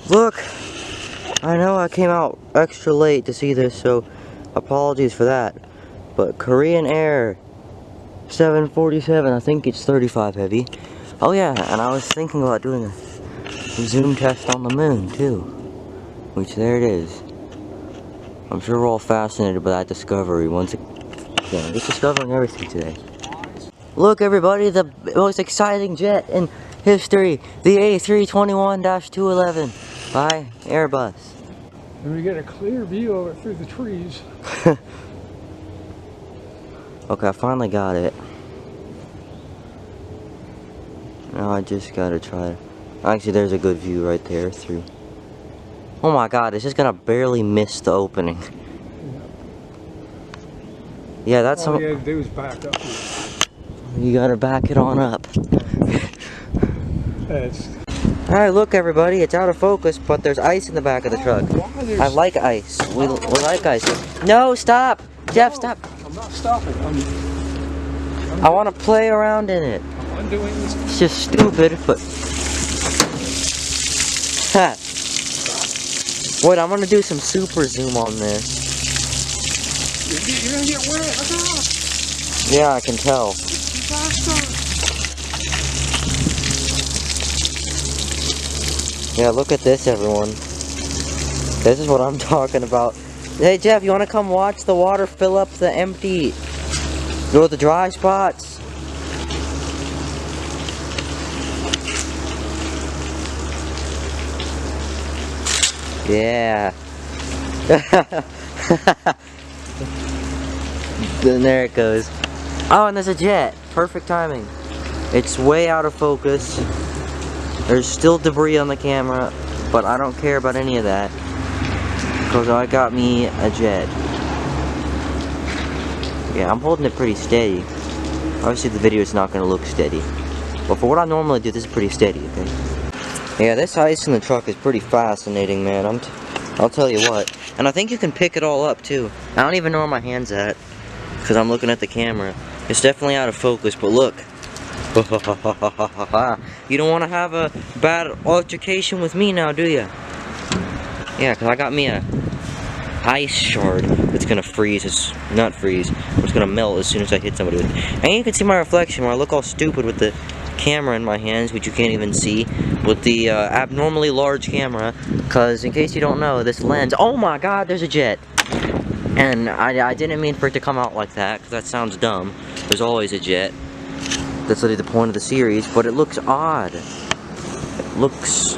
Look, I know I came out extra late to see this, so apologies for that. But Korean Air 747, I think it's 35 heavy. Oh yeah, and I was thinking about doing a zoom test on the moon too. Which there it is. I'm sure we're all fascinated by that discovery once again. Just discovering everything today. Look everybody, the most exciting jet in history, the A321-211 by Airbus. And we get a clear view of it through the trees. Okay, I finally got it. Now I just gotta try. Actually, there's a good view right there through. Oh my god, it's just gonna barely miss the opening. Yeah, that's all you had to do is back up. You gotta back it on up. Alright, look everybody, it's out of focus, but there's ice in the back of the truck. I like ice. We like ice. No, stop! Jeff, stop! I'm not stopping. I want to play around in it. I'm undoing this. It's just stupid, but... Ha! Wait, I'm gonna do some super zoom on this. You're gonna get wet. Look out! Yeah, I can tell. Yeah, look at this, everyone. This is what I'm talking about. Hey, Jeff, you want to come watch the water fill up the empty... Go to the dry spots? Yeah. Then there it goes. Oh, and there's a jet. Perfect timing. It's way out of focus. There's still debris on the camera, but I don't care about any of that because I got me a jet. Yeah, I'm holding it pretty steady. Obviously the video is not going to look steady, but for what I normally do, this is pretty steady, okay? Yeah, this ice in the truck is pretty fascinating, man. I'll tell you what. And I think you can pick it all up too. I don't even know where my hand's at because I'm looking at the camera. It's definitely out of focus, but look. You don't want to have a bad altercation with me now, do you? Yeah, because I got me a ice shard that's going to freeze. It's not freeze. It's going to melt as soon as I hit somebody with it. And you can see my reflection where I look all stupid with the camera in my hands, which you can't even see, with the abnormally large camera. Because in case you don't know, this lens... Oh my god, there's a jet! And I didn't mean for it to come out like that, because that sounds dumb. There's always a jet. That's literally the point of the series, but it looks odd. It looks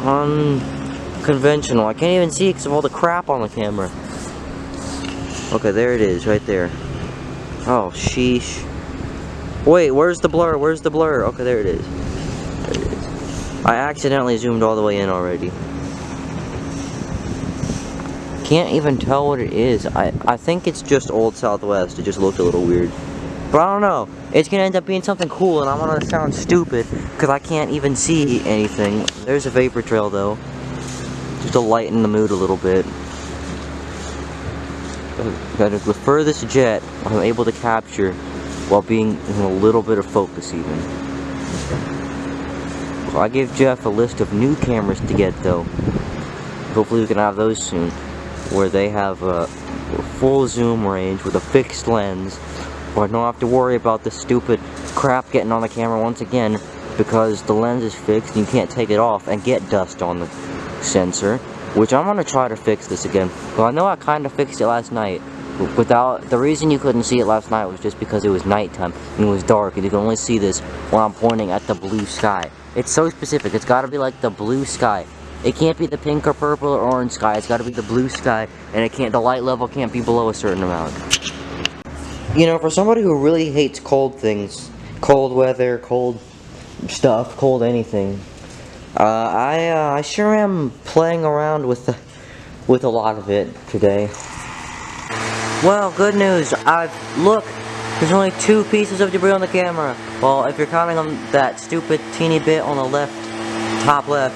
unconventional. I can't even see it because of all the crap on the camera. Okay, there it is, right there. Oh, sheesh. Wait, where's the blur? Where's the blur? Okay, there it is. There it is. I accidentally zoomed all the way in already. Can't even tell what it is. I think it's just Old Southwest. It just looked a little weird. But I don't know. It's gonna end up being something cool, and I'm gonna sound stupid because I can't even see anything. There's a vapor trail though, just to lighten the mood a little bit. That is the furthest jet I'm able to capture while being in a little bit of focus even. So I gave Jeff a list of new cameras to get though. Hopefully we can have those soon, where they have a full zoom range with a fixed lens. Or I don't have to worry about the stupid crap getting on the camera once again because the lens is fixed and you can't take it off and get dust on the sensor, which I'm going to try to fix this again. Well, I know I kind of fixed it last night. The reason you couldn't see it last night was just because it was nighttime and it was dark and you can only see this when I'm pointing at the blue sky. It's so specific. It's got to be like the blue sky. It can't be the pink or purple or orange sky. It's got to be the blue sky, and the light level can't be below a certain amount. You know, for somebody who really hates cold things, cold weather, cold stuff, cold anything, I sure am playing around with a lot of it today. Well, good news. Look, there's only 2 pieces of debris on the camera. Well, if you're counting on that stupid teeny bit on the left, top left,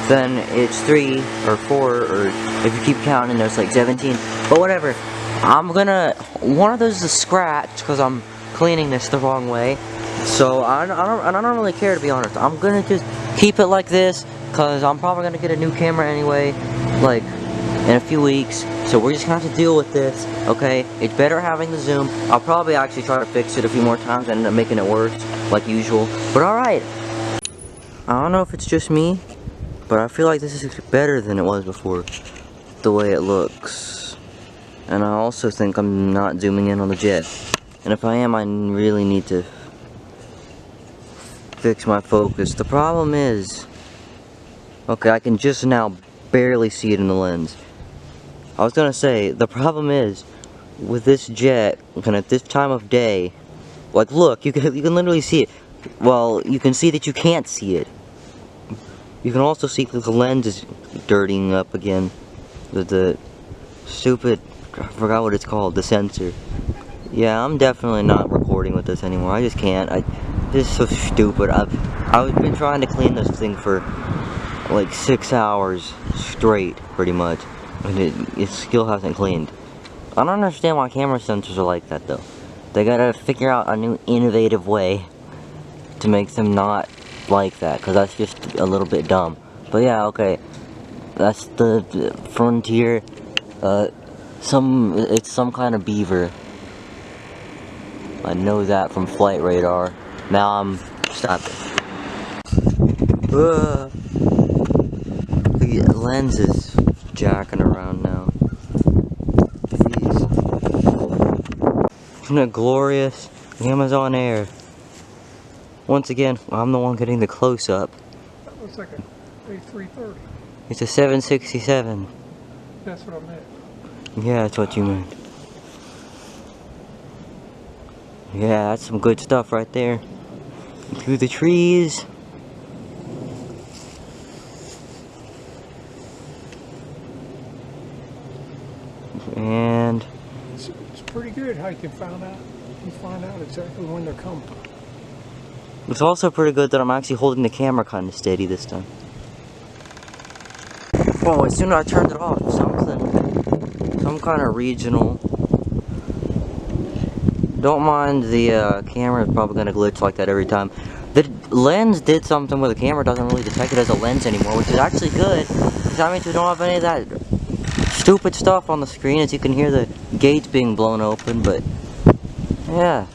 then it's 3 or 4, or if you keep counting, there's like 17. But whatever. One of those is a scratch because I'm cleaning this the wrong way. So I don't really care, to be honest. I'm gonna just keep it like this, because I'm probably going to get a new camera anyway, like, in a few weeks. So we're just going to have to deal with this, okay? It's better having the zoom. I'll probably actually try to fix it a few more times and end up making it worse, like usual. But alright. I don't know if it's just me, but I feel like this is better than it was before, the way it looks. And I also think I'm not zooming in on the jet. And if I am, I really need to fix my focus. The problem is, okay, I can just now barely see it in the lens. I was gonna say, the problem is, with this jet, and at this time of day, like look, you can literally see it. Well, you can see that you can't see it. You can also see that the lens is dirtying up again. The stupid, I forgot what it's called, the sensor. Yeah, I'm definitely not recording with this anymore. I just can't. This is so stupid. I've been trying to clean this thing for like 6 hours straight, pretty much, and it still hasn't cleaned. I don't understand why camera sensors are like that though. They gotta figure out a new innovative way to make them not like that, because that's just a little bit dumb. But yeah, okay, that's the Frontier. It's some kind of beaver. I know that from flight radar. Now I'm stopping. The lens is jacking around now. Jeez. Isn't it glorious? The Amazon Air. Once again, I'm the one getting the close-up. That looks like a A330. It's a 767. That's what I meant. Yeah, that's what you meant. Yeah, that's some good stuff right there. Through the trees. And It's pretty good how you can find out exactly when they're coming. it's also pretty good that I'm actually holding the camera kind of steady this time. Oh, as soon as I turned it off, some kind of regional. Don't mind the camera is probably going to glitch like that every time. The lens did something where the camera doesn't really detect it as a lens anymore, which is actually good. Because that means we don't have any of that stupid stuff on the screen, as you can hear the gates being blown open. But yeah,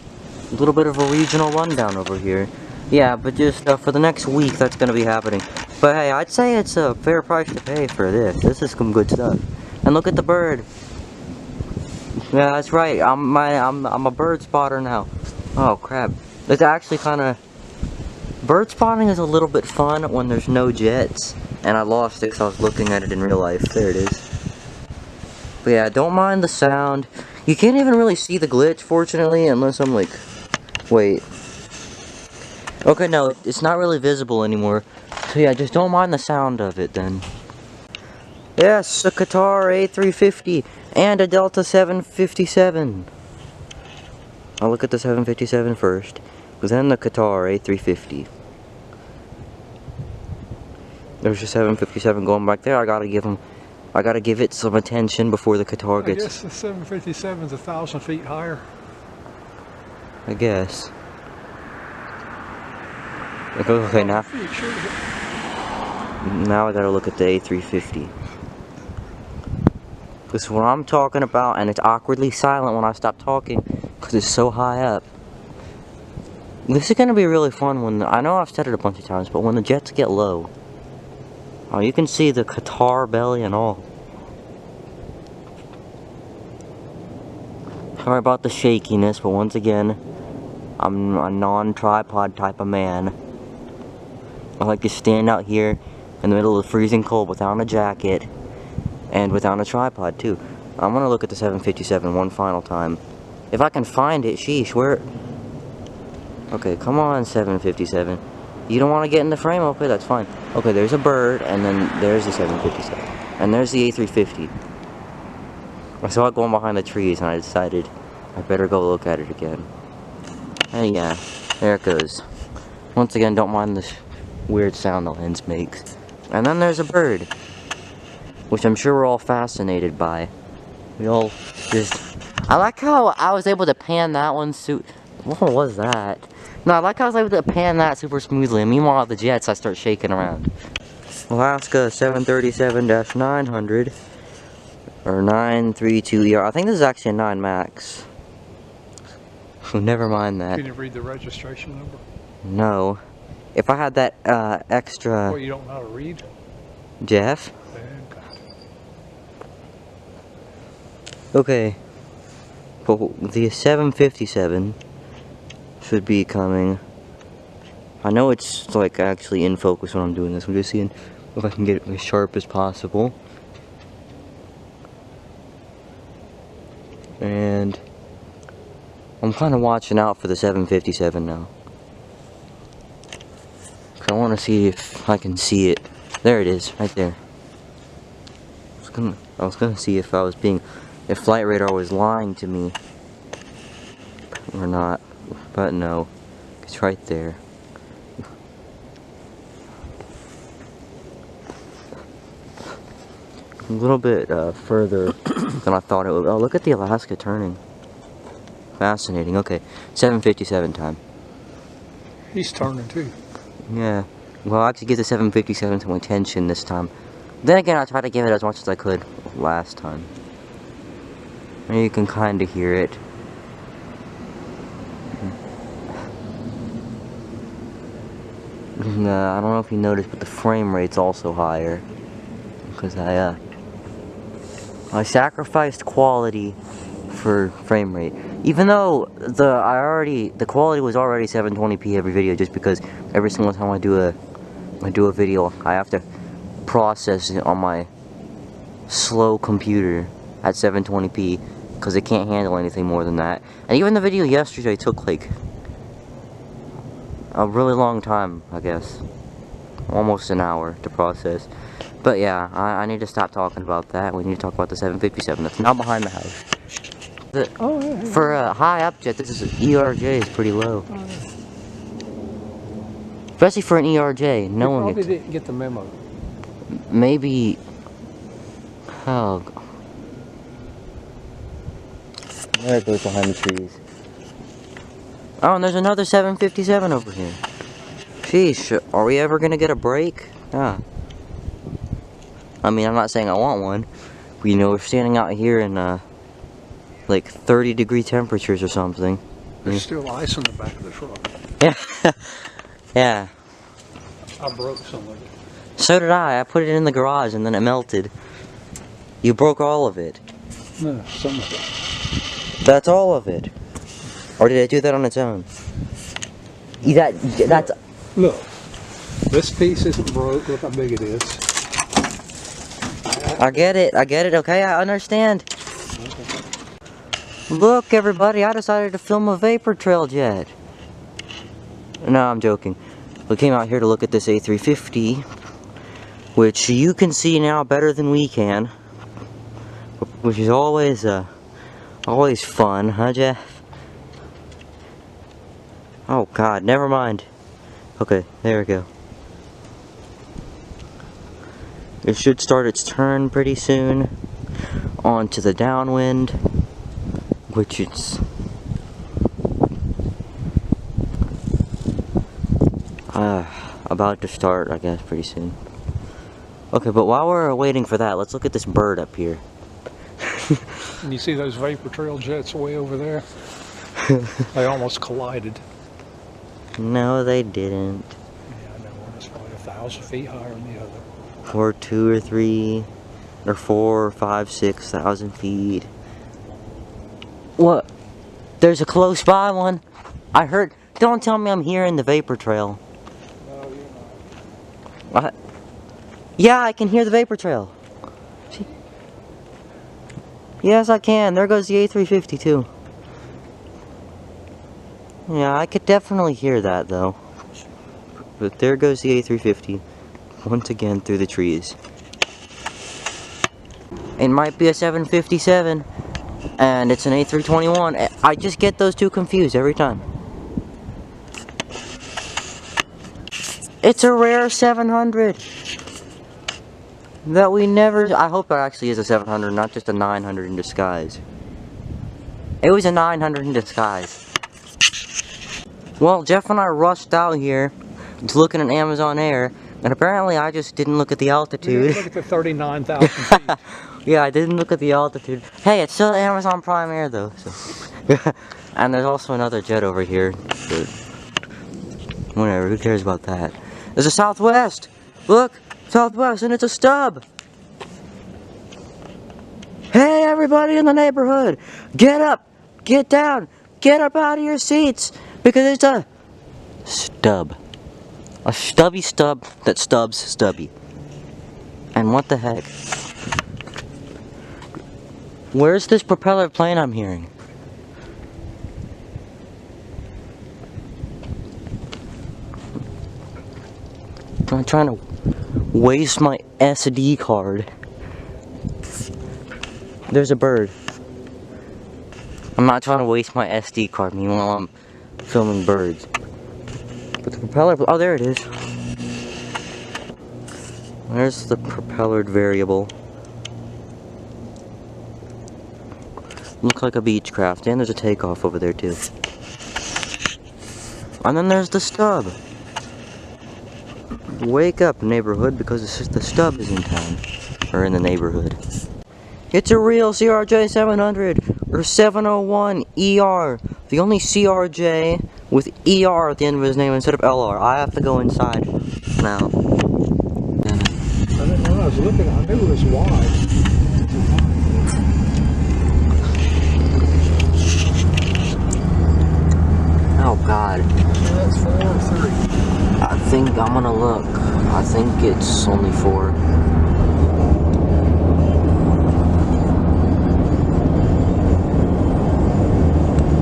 a little bit of a regional rundown over here. Yeah, but just for the next week that's going to be happening. But hey, I'd say it's a fair price to pay for this. This is some good stuff. And look at the bird. Yeah, that's right. I'm a bird spotter now. Oh crap! It's actually kind of bird spotting is a little bit fun when there's no jets. And I lost it because I was looking at it in real life. There it is. But yeah, don't mind the sound. You can't even really see the glitch, fortunately, unless I'm like, wait. Okay, no, it's not really visible anymore. So yeah, just don't mind the sound of it then. Yes, a Qatar A350 and a Delta 757. I'll look at the 757 first, then the Qatar A350. There's a 757 going back there. I gotta give it some attention before the Qatar I gets. guess the 757 is 1,000 feet higher. I guess. Okay, now I gotta look at the A350. This is what I'm talking about, and it's awkwardly silent when I stop talking because it's so high up. This is gonna be really fun when I know I've said it a bunch of times, but when the jets get low, oh, you can see the Qatar belly and all. Sorry about the shakiness, but once again, I'm a non-tripod type of man. I like to stand out here in the middle of the freezing cold without a jacket and without a tripod too. I'm gonna look at the 757 one final time. If I can find it, sheesh, where? Okay, come on 757. You don't want to get in the frame? Okay, that's fine. Okay, there's a bird, and then there's the 757. And there's the A350. I saw it going behind the trees, and I decided I better go look at it again. And yeah, there it goes. Once again, don't mind this weird sound the lens makes. And then there's a bird, which I'm sure we're all fascinated by. We all just... I like how I was able to pan that one. What was that? No, I like how I was able to pan that super smoothly. And meanwhile, the jets, I start shaking around. Alaska 737-900. Or 932ER. I think this is actually a 9 Max. So never mind that. Can you read the registration number? No. If I had that extra... Well, you don't know how to read? Jeff? Okay. Okay. But the 757 should be coming. I know it's like actually in focus when I'm doing this. I'm just seeing if I can get it as sharp as possible. And I'm kind of watching out for the 757 now. I want to see if I can see it. There it is, right there. I was gonna see if if Flight Radar was lying to me or not, but no, it's right there. A little bit further than I thought it would. Oh, look at the Alaska turning. Fascinating. Okay, 757 time. He's turning too. Yeah. Well, I actually give the 757 some attention this time. Then again, I tried to give it as much as I could last time. And you can kind of hear it. I don't know if you noticed, but the frame rate's also higher. Because I sacrificed quality for frame rate. Even though the quality was already 720p every video, just because every single time I do a video, I have to process it on my slow computer at 720p because it can't handle anything more than that. And even the video yesterday took like a really long time, I guess. Almost an hour to process. But yeah, I need to stop talking about that. We need to talk about the 757 that's not behind the house. For a high up jet, this is ERJ is pretty low. Especially for an ERJ, no one probably gets. didn't get the memo. Maybe. Oh. There it goes behind the trees. Oh, and there's another 757 over here. Sheesh, are we ever gonna get a break? Ah. I mean, I'm not saying I want one. But, you know, we're standing out here in like 30-degree temperatures or something. There's still ice in the back of the truck. Yeah. Yeah. I broke some of it. So did I. I put it in the garage and then it melted. You broke all of it. No, some of it. That's all of it. Or did it do that on its own? That's... Look, this piece isn't broke. Look how big it is. I get it, okay, I understand. Look, everybody, I decided to film a vapor trail jet. No, I'm joking. We came out here to look at this A350, which you can see now better than we can. Which is always fun, huh, Jeff? Oh, God, never mind. Okay, there we go. It should start its turn pretty soon onto the downwind, which it's about to start, I guess, pretty soon. Okay, but while we're waiting for that, let's look at this bird up here. And you see those vapor trail jets way over there? They almost collided. No, they didn't. Yeah, I know. One is probably 1,000 feet higher than the other. Or 2 or 3 or 4 or 5, 6,000 feet. What? There's a close by one. I heard. Don't tell me I'm hearing the vapor trail. No, you're not. What? Yeah, I can hear the vapor trail. See? Yes, I can. There goes the A350 too. Yeah, I could definitely hear that though. But there goes the A350. Once again through the trees. It might be a 757 and it's an A321. I just get those two confused every time. It's a rare 700 that we never... I hope it actually is a 700, not just a 900 in disguise. It was a 900 in disguise. Well, Jeff and I rushed out here to looking at Amazon Air, and apparently I just didn't look at the altitude. Look at the 39,000 feet. Yeah, I didn't look at the altitude. Hey, it's still Amazon Prime Air though. So. And there's also another jet over here. But whatever, who cares about that? There's a Southwest! Look! Southwest, and it's a stub! Hey, everybody in the neighborhood! Get up! Get down! Get up out of your seats! Because it's a stub. A stubby stub that stubs stubby. And what the heck? Where's this propeller plane I'm hearing? I'm trying to waste my SD card. There's a bird. I'm not trying to waste my SD card meanwhile I'm filming birds. But the propeller, oh there it is. There's the propellered variable. Looks like a Beechcraft, and there's a takeoff over there too. And then there's the stub. Wake up, neighborhood, because the stub is in town. Or in the neighborhood. It's a real CRJ 700 or 701 ER. The only CRJ with ER at the end of his name instead of LR. I have to go inside now. I didn't know. I was looking. I knew it was wide. Oh God. That's 4 or 3. I think I'm gonna look. I think it's only 4.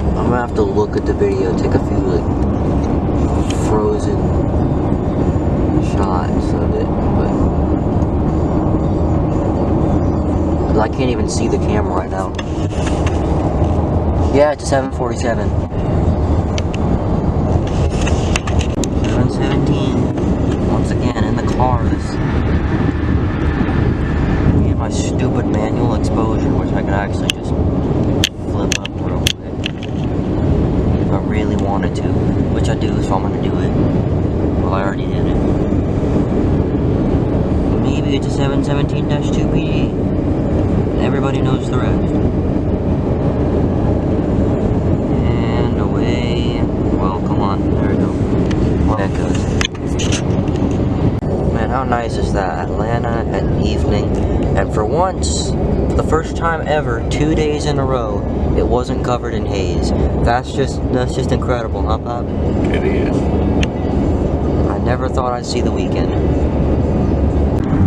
I'm gonna have to look at the video, take a few like frozen shots of it, but I can't even see the camera right now. Yeah, it's a 747. 717. Once again, in the cars. Me and my stupid manual exposure, which I could actually just flip up real quick. If I really wanted to. Which I do, so I'm gonna do it. Well, I already did it. Maybe it's a 717-2 PD. Everybody knows the rest. And away. Well, come on. There we go. Well, that goes. Man, how nice is that? Atlanta at evening. And for once, for the first time ever, 2 days in a row, it wasn't covered in haze. That's just incredible, huh, Bob? It is. I never thought I'd see the weekend.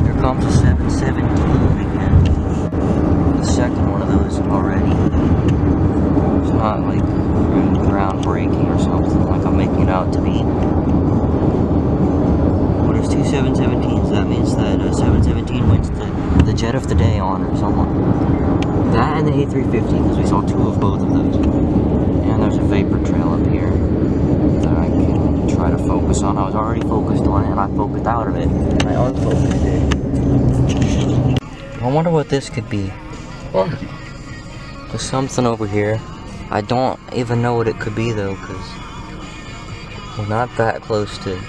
Here comes a 717 again. The second one of those already. It's not like groundbreaking or something like I'm making it out to be. But there's 2 717s. That means that 717 wins the jet of the day honor, someone. That and the A350, because we saw 2 of both of those. And there's a vapor trail up here that I can try to focus on. I was already focused on it, and I focused out of it, and I unfocused it. I wonder what this could be. What? There's something over here. I don't even know what it could be though, because we're not that close to.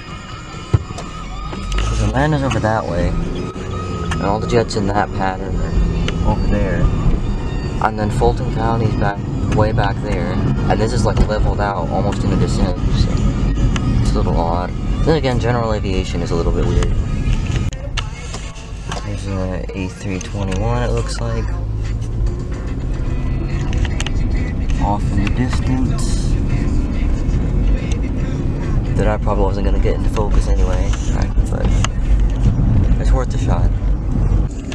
Because Atlanta's over that way, and all the jets in that pattern are over there, and then Fulton County's way back there, and this is like leveled out, almost in a descent. So it's a little odd. Then again, general aviation is a little bit weird. There's an A321. It looks like. Off in the distance. That I probably wasn't going to get into focus anyway, right? But it's worth a shot.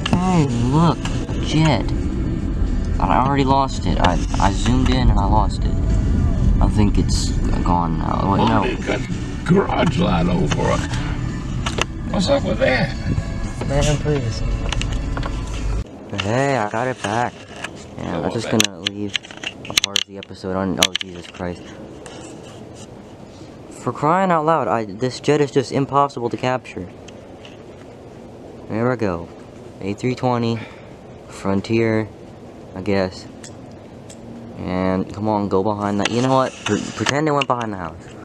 Hey, look, a jet. And I already lost it. I zoomed in and I lost it. I think it's gone now. Wait, no. You got garage light over it. What's up with that? Man, please. But hey, I got it back. And I'm just gonna leave a part of the episode on. Oh, Jesus Christ. For crying out loud, this jet is just impossible to capture. There we go. A320, Frontier, I guess. And come on, go behind that. You know what? Pretend it went behind the house.